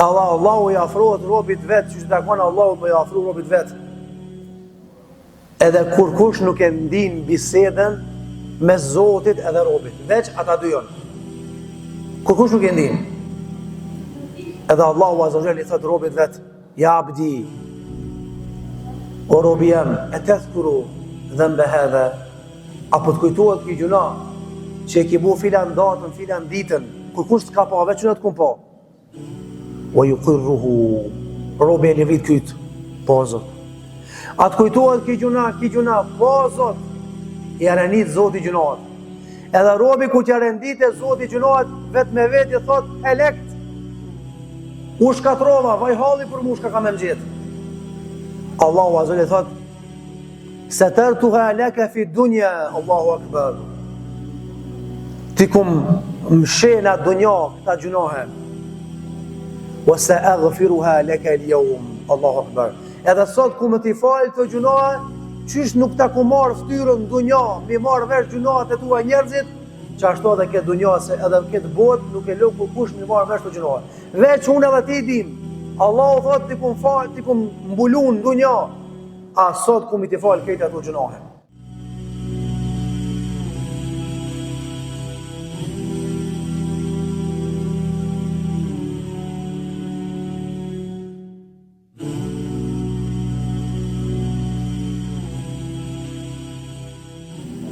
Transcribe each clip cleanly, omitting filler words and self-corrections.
Allahu i afrohet robit vetë, që takon Allahu më i afru robit vetë. Edhe kur kush nuk e ndin biseden me Zotit edhe robit, veç ata dy janë. Kur kush nuk e ndin. Edhe Allahu azza wa jalla i thot robit vetë: Ja abdi, o robi jam, e tadhkuru dhanba hadha, apo të kujtohet kjo gjuna që e ki bu filan datën, filan ditën, kur kush t'ka pa, veç në t'kum pa. Wa yuqirruhu, robi e levit kyt, po Zot. Atë kujtohet kjo gjuna, po Zot, i arenit Zoti gjunaat. Edhe robi ku që arendit e Zoti gjunaat, vetë me vetë i thot, elekt, u shkatrova, vaj halli për mu shka ka me mgjet. Allahu azul i thot, satartuha laka fi dunja, Allahu akbar. Ti kum mshena dunja këta gjunahe. Wa sa aghfiruha laka al-yawm, Allahu akbar. Edhe sot ku më t'i falë të gjunahe, qysh nuk ta ku marë ftyrën dunja, mi marë vesh gjunahet e tua njerëzit, që ashtu edhe këtë dunja, se edhe këtë botë nuk e lëku kur kush mi marë vesh të gjunahe. Veç unë edhe ti dim, Allahu thot t'i kum falë, t'i kum mbulun dunja, a sot ku mi t'i falë këtë ato gjunahe.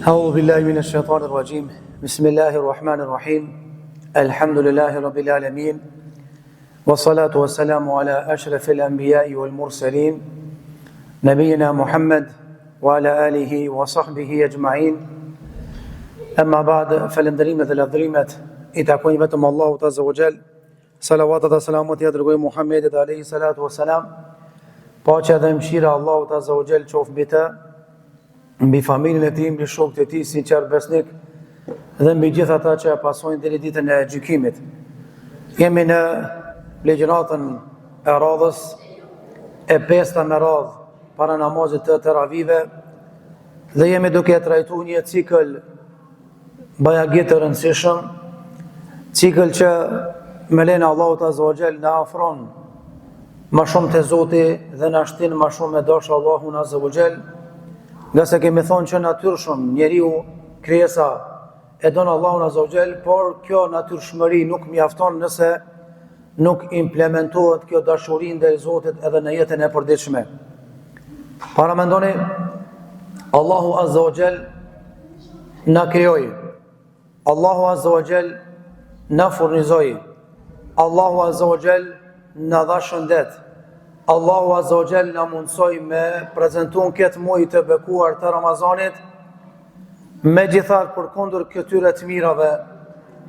أعوذ بالله من الشيطان الرجيم بسم الله الرحمن الرحيم الحمد لله رب العالمين والصلاة والسلام على أشرف الأنبياء والمرسلين نبينا محمد وعلى آله وصحبه أجمعين أما بعد فالندريمة الأدريمة إتاكوين بتم الله عز وجل صلوات وسلامات يدرقوي محمد عليه الصلاة والسلام باچا dhe mshira Allahu Azza wa Jall qof mbi të, mbi familjen e tij, mbi shokët e tij sinqer besnik dhe mbi gjithë ata që pasojnë deri ditën e gjykimit. Jemi në ligjëratën e radhës e pesta me radhë para namazit të teravive dhe jemi duke trajtuar një cikël bajagit të rëndësishëm, cikël që me lejnë Allahut Azza wa Jall na afron ma shumë të Zoti dhe na shtin ma shumë me dashur Allahun Azza wa Jall, nga se kemi thonë që natyrshëm njeriu krijesa e don Allahun Azza wa Jall, por kjo natyrshmëri nuk mjafton nëse nuk implementohet kjo dashuri ndaj Zotit edhe në jetën e përditshme. Para mendoni, Allahu Azza wa Jall na krijoi, Allahu Azza wa Jall na furnizoi, Allahu Azza wa Jall na dha shëndet, Allahu Azza wa Jall na mundsoi me prezentun këtë muaj të bekuar të Ramazanit, megjithatë përkundër këtyre të mirave,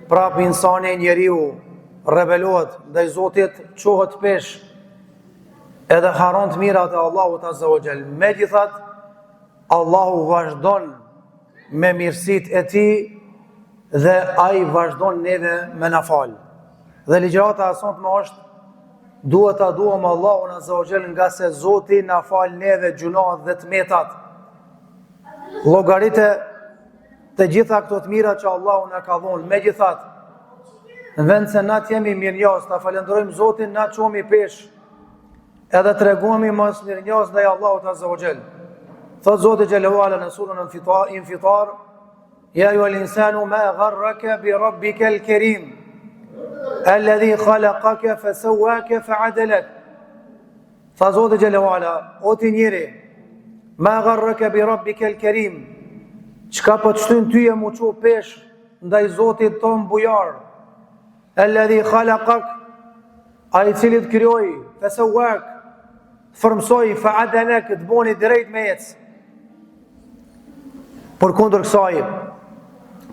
prap insani njeriu rebelohet ndaj Zotit, çohet pesh, edhe haron të mirat e Allahut Azza wa Jall. Megjithatë, Allahu vazhdon me mirësitë e tij dhe ai vazhdon neve me na fal. Dhe ligjërata e sotme është duhet ta duam Allahun Azza wa Jall, nga se Zoti na fal neve gjunaat dhe tmetat. Llogaritë të gjitha këto të mira që Allahu na ka dhënë. Megjithatë, në vend se na jemi mirënjohës, ta falenderojmë Zotin, na çohemi pesh, edhe tregojmë mos mirënjohës ndaj Allahut Azza wa Jall. Thot Zoti xhallahu ala në surën Infitar, ya ayyuhal insanu ma gharraka bi rabbikal karim alladhi khalaqaka fasawwaka fa'adalak. Tha Zoti xhallahu ala, o ti njeri, ma gharraka bi rabbikal karim, çka po të shtyn ty e mu çu pesh ndaj Zotit ton bujar, alladhi khalaqak, ai i cili të krijoi, fasawwak, formsoi, fa'adalak, të boni drejt me ec. Por kundër kësaj,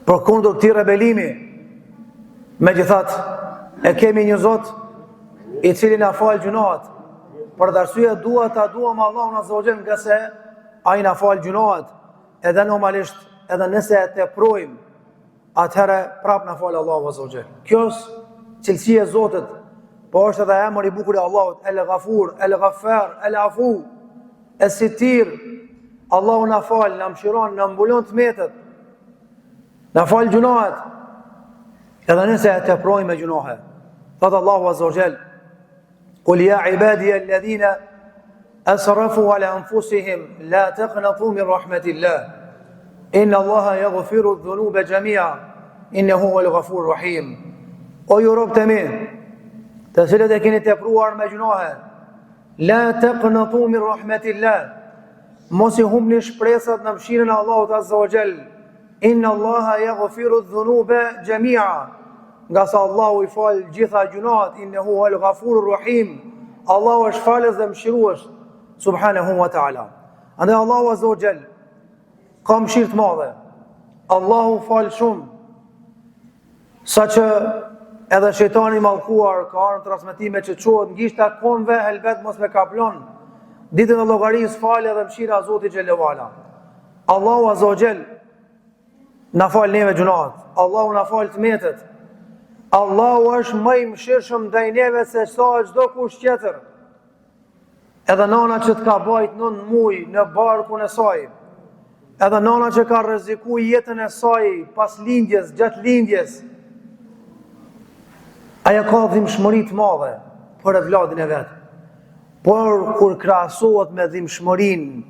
por kundër këtij rebelimi, megjithatë e kemi një Zot i cili na fal gjunaat. Për arsye dua ta duam Allahun Azza wa Jall, nga se ai na fal gjunaat, edhe normalisht edhe nëse e teprojmë, atëherë prap na fal Allahu Azza wa Jall. Kjo është cilësia e Zotit, po është edhe emri i bukur i Allahut, El Ghafur, El Ghaffar, El Afu, El Sitir. Allahu na fal, na mëshiron, na mbulon tmetet, na fal gjunaat, edhe nëse e teprojmë me gjunahe. Thot Allahu Azza wa Jall, Qul ya ibadiya alladhina asrafu ala anfusihim la taqnatu min rahmatillah inna Allaha yaghfiru dhunuba jami'a innahu huwal ghafurur rahim. O ju robët e mi, të cilët e keni tepruar me gjunahe, la taqnatu min rahmatillah, mos i humni shpresat në mëshirën e Allahut azza wa jall. Inna Allaha yaghfiru dhunuba jami'a, nga sa Allahu i fal gjitha gjunahet. Innahu huwal ghafurur rahim, Allahu është falës dhe mëshirues subhanahu wa ta'ala. Andaj Allahu azza wa jall ka mëshirë të madhe, Allahu fal shumë, sa që edhe shejtani mallkuar ka ardhur transmetime që quhet ngishta konve helbet mos me kaplon. Ditën e llogarisë falë dhe mëshira e Zotit xhelalu ala. Allahu azza wa jall na fal neve gjunahet, Allahu na fal tmetet. Allahu është më i mëshirshëm ndaj neve se sa çdo kush tjetër. Edhe nana që të ka bajt 9 muaj në barkun e saj, edhe nana që ka rreziku jetën e saj pas lindjes, gjatë lindjes, aja ka dhimbshmëri të madhe për vladin e vet. Por kur krahasohet me dhimbshmërinë,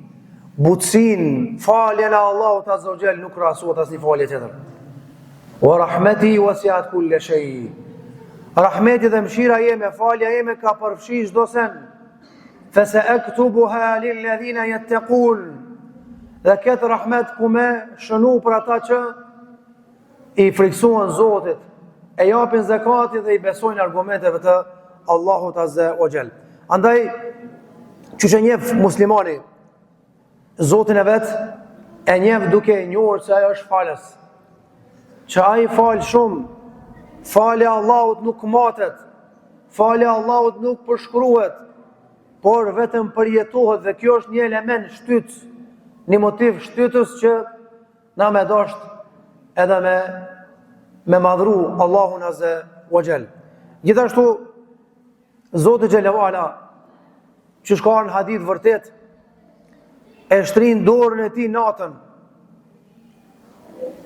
butësinë, faljen e Allahut azza wa jall nuk krahasohet asnjë falje tjetër. Wa rahmeti wasi'at kull shay. Rahmeti dhe mëshira jeme, falja jeme ka përfshi çdo sen. Fasa'aktubuha lil ladhina yattaqun. Dhe këtë rahmet ku me shënu për ata që i friksuan Zotit, e japin zakatin dhe i besojnë argumenteve të Allahut azza wa jall. Andaj, që që njef muslimani Zotin e vet, e njef duke njohur se ajo është falës, që ai fal shumë, falja Allahut nuk matet, falja Allahut nuk përshkruhet, por vetëm përjetohet, dhe kjo është një element shtyt, një motiv shtytës që na me dasht edhe me madhru Allahun azza wa jall. Gjithashtu Zoti xhelalu ala, që shka në hadith vërtet, e shtrin dorën e tij natën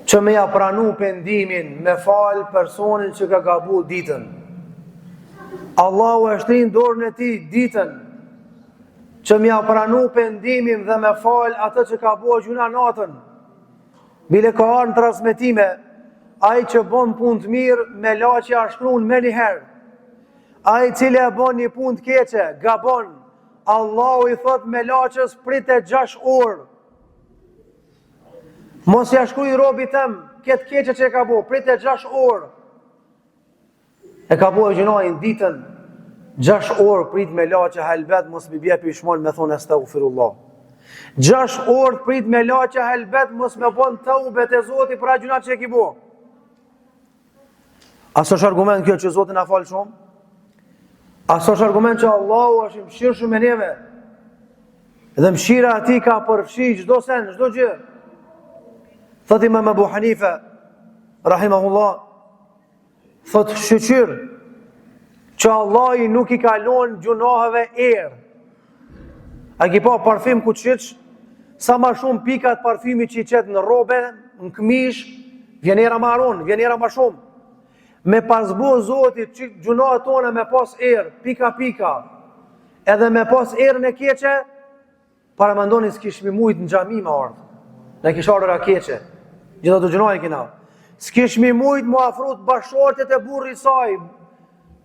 që me ja pranu pendimin, me fal personin që ka gabu ditën. Allahu e shtrin dorën e tij ditën që me ja pranu pendimin dhe me fal atë që ka bua gjuna natën. Bile ka arë në transmetime, ai që bon punë të mirë me laqja shkruan me njëherë, ai cili e bon një punë të keqe, gabon, Allahu i thot me laqës prite 6 orë. Mos ja shkruaj robi tem këtë keqe që e ka bo, prite 6 orë. E ka bo e gjunajnë ditën 6 orë prit me laqë helbet, mos mi bje pishmon me thonë astaghfirullah. 6 orë prit me laqë helbet, mos me bon të ubet e Zotit pra gjunat që e ki bo. Aso është argument kjo që Zotin a falë shumë? Aso është argument që Allahu është i mëshirshëm me neve, dhe mëshira ati ka përfshi çdo sen, çdo gjë. Thot Imam Abu Hanife rahimahullah, thot shqyr që Allah i nuk i kalon gjunaheve erë. A ki pa parfim ku qëqë, sa ma shumë pikat parfimi që i qetë në robe, në këmish, vjen era ma aron, vjen era ma shumë. Me pasbu Zotit që gjunahet tona me pas erë, pika, edhe me pas erë në keqe, para më ndoni s'kishmi mujt në gjami ma ardhë, në kisharër a keqe, gjitha të gjunahet kina. S'kishmi mujt mu afrut bashortet e burri saj,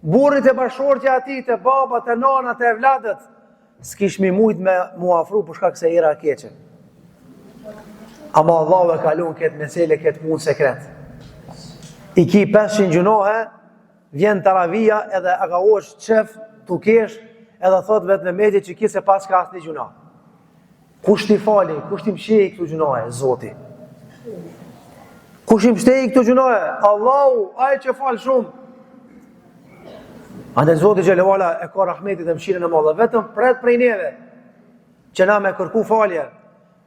burrit e bashortja ati, të baba, të nana, të evladet, s'kishmi mujt me mu afru për shkak se era a keqe. Ama Allahu e kalon këtë mesele, këtë punë sekret. I ki 500 gjunohe, vjen taravia edhe aga osh qef, tu kesh, edhe thot vetë me medje që ki se pas ka asni gjuna. Kush ti fali, kush ti mshej këtu gjunohe? Zoti. Kush i mshtej këtu gjunohe? Allahu, ai që fal shumë. Ande Zoti xhelalu ala e ka rahmetit dhe mëshirën e madhe, vetëm pret prej neve, që na me kërku falje,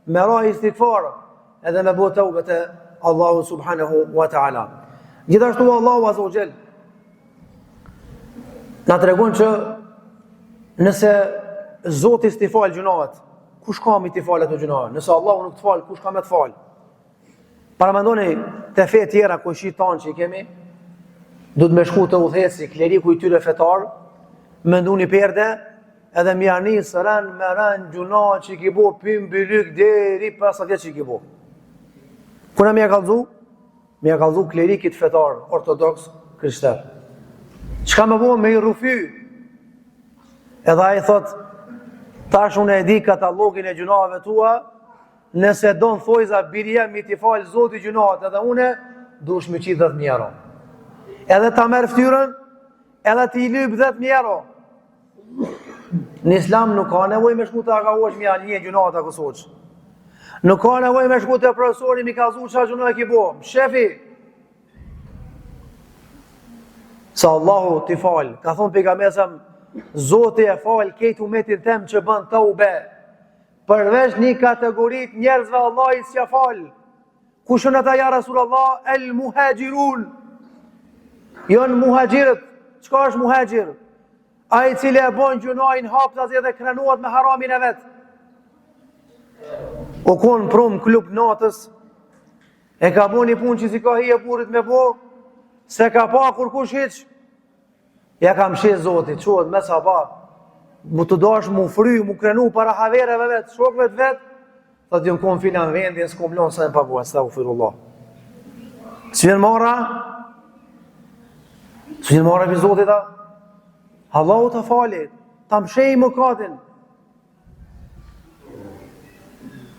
me ra istighfar, edhe me bëu taubat e Allahu subhanahu wa ta'ala. Gjithashtu Allahu azza wa jall na tregon që nëse Zoti t'i fal gjunahet, kush ka mi t'i fal ato gjunahe? Nëse Allahu nuk t'fal, kush ka me t'fal? Para mendoni te fe tjera ku shitan që i kemi, du të me shku të udheci, kleriku i tyre fetar, me ndu një perde, edhe mi anis rën me rën gjuna që i ki bo pim bylyk deri 50 vjetë që i ki bo. Kuna mi e kalzu? Mi e kalzu klerikit fetar, ortodoks, krishter. Qka me bo me i rufy? Edhe a i thot, tash unë e di katalogin e gjunave tua, nëse do në thojza birje mi t'i falë zoti gjunavat, edhe une dush me qitë 10.000 euro. Edhe ta merë ftyrën, edhe t'i lyp 10.000 euro. Në islam nuk ka nevoj me shku të agahosh mi një gjunavat a kësoq. Nuk ka nevoj me shku të profesori mi ka zu qa gjunat e ki bo. Shefi, sa Allahu t'i falë, ka thonë pejgamberi, Zoti e falë ketë umetin tem që bën të ube. Përveç një kategorit njerëzve Allah i s'ja falë. Kushën ata ja Rasulullah? El muhajirun. Jon muhajirët. Qka është muhajir? A i cili e bon gjunajn haptazi dhe krenuat me haramin e vetë. O konë prum klub natës, e ka bo një pun që si ka hi e burit me bo, se ka pa kur kush hiq, ja kam shes Zotit, qohet me sa pa, mu të dash mu fry, mu krenu para havereve vetë, shokve të vetë, thët jënë konë filan vendin, s'kom lonë sa në pabuat, astaghfirullah. Së vjen mara? Së vjen mara për Zotit ta? Allahu të falit, të mshej më katin.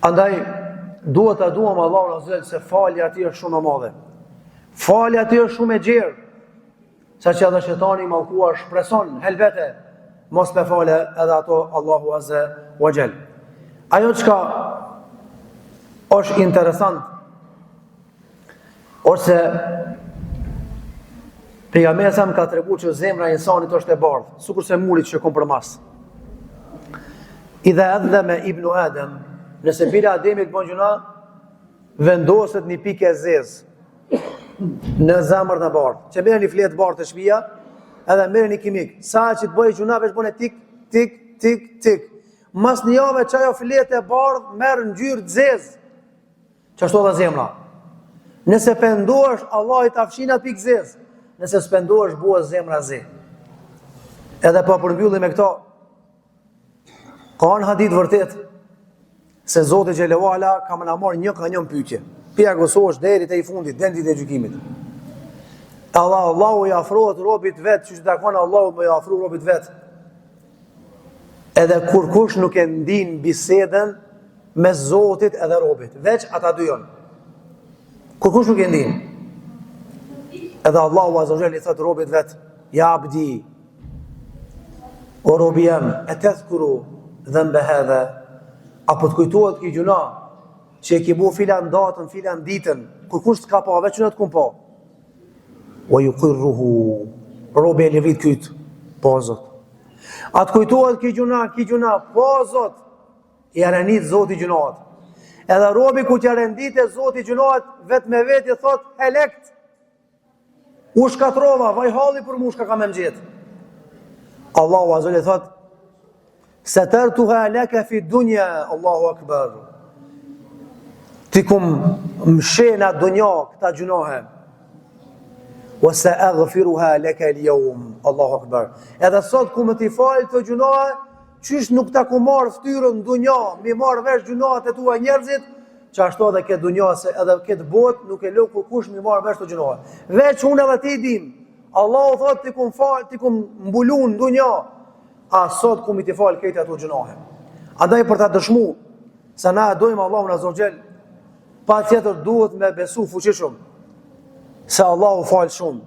Andaj, duhet të duham Allahu në zëllë, se falja ati është shumë e madhe. Falja ati është shumë e gjerë, sa që edhe shetani malkuar shpreson, helvete, mos me fale edhe ato Allahu Azze wa Jall. Ajo qka është interesant, ose pejgamberi sa më ka tregu që zemra e insanit është e bardhë, sikur se mulit që kom për mas. Idha adhama ibnu Adem, nëse bila Ademit bën gjuna, vendoset një pikë e zezë në zemër në bardhë. Që merë një fletë bardhë të shpia, edhe merë një kimik. Sa që të bëjë gjuna, veç bëne tik, tik, tik, tik. Mas një jave që ajo fletë e bardhë, merë në gjyrë të zezë. Që ashtu dhe zemra. Nëse pendohesh, Allah i të afshinat pikë zezë. Nëse s'pendohesh, buë zemra zezë. Edhe pa përmbylli me këto, ka në hadith vërtet, se Zoti Gjellewala ka më në marë një ka një pyetje. Pia gësosh deri te i fundit, dendit e gjykimit. Allahu i afrohet robit vet, që takon Allahu më i afro robit vet. Edhe kur kush nuk e ndin bisedën me Zotit edhe robit, veç ata dy janë. Kur kush nuk e ndin. Edhe Allahu Azza wa Jalla i thot robit vet, ja abdi, o robi jam, e tadhkuru dhanba hadha, apo të kujtohet ki gjuna, që e ki bu filan datën, filan ditën, kur kush t'ka pa, veç në t'kum pa. O ju kërruhu, robe e levit kytë, po Zot. A të kujtohet ki gjuna, po Zot, i arenit Zoti gjunat. Edhe robi ku që arendit e Zoti gjunat, vet me vet i thot, helekt, u shkatrova, vaj halli për mu shka ka me mgjet. Allahu Azza thot, se tërtuha leke fi dunja, Allahu Akbar. Ti kum mshena dunja këta gjunohe. Wa se aghfiruha leke l'jawm, Allahu Akbar. Edhe sot ku më t'i falë të gjunohe, qysh nuk ta ku marë ftyrën dunja, mi marë vesh gjunohet e tua njerëzit, që ashtu edhe këtë dunja, se edhe këtë bot, nuk e lëku kush mi marë vesh të gjunohe. Veç unë edhe ti dim, Allahu thot ti kum falë, ti kum mbulun dunja, a sot ku mi t'i falë këtë ato gjunohe. Andaj për ta dëshmu, se na dojmë Allahun Azza wa Jall, pa tjetër duhet me besu fuqishëm se Allahu falë shumë.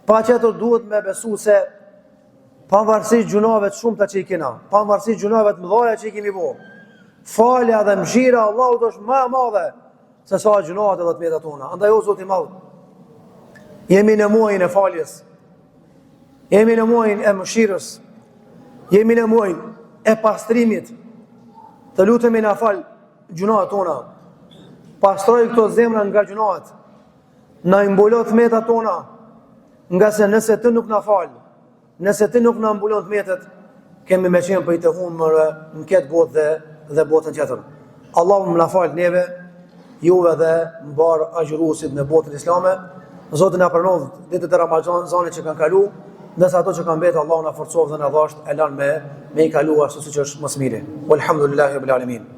Pa tjetër duhet me besu se pavarësisht gjunave të shumta që i kena, pavarësisht gjunave të mëdha që i kemi bo, falja dhe mëshira Allahut është më e madhe se sa gjunavat edhe të meta tona. Andaj o Zoti i madh, jemi në muajin e faljes, jemi në muajin e mëshirës, jemi në muajin e pastrimit. Të lutemi na fal gjunavat tona. Pastroj këto zemra nga gjunaat, na imbulot metat tona, nga se nëse ti nuk na fal, nëse ti nuk na mbulon metet, kemi me qenë për i të humër në këtë botë dhe botën tjetër. Allahu më na fal neve, juve dhe mbar agjëruesit në botën islame. Zoti na pranon ditët e Ramazanit që kanë kalu, ndërsa ato që kanë mbetë Allahu na forcovë dhe na dhasht e lan me i kaluar ashtu siç është më së miri. Walhamdulillahi rabbil alamin.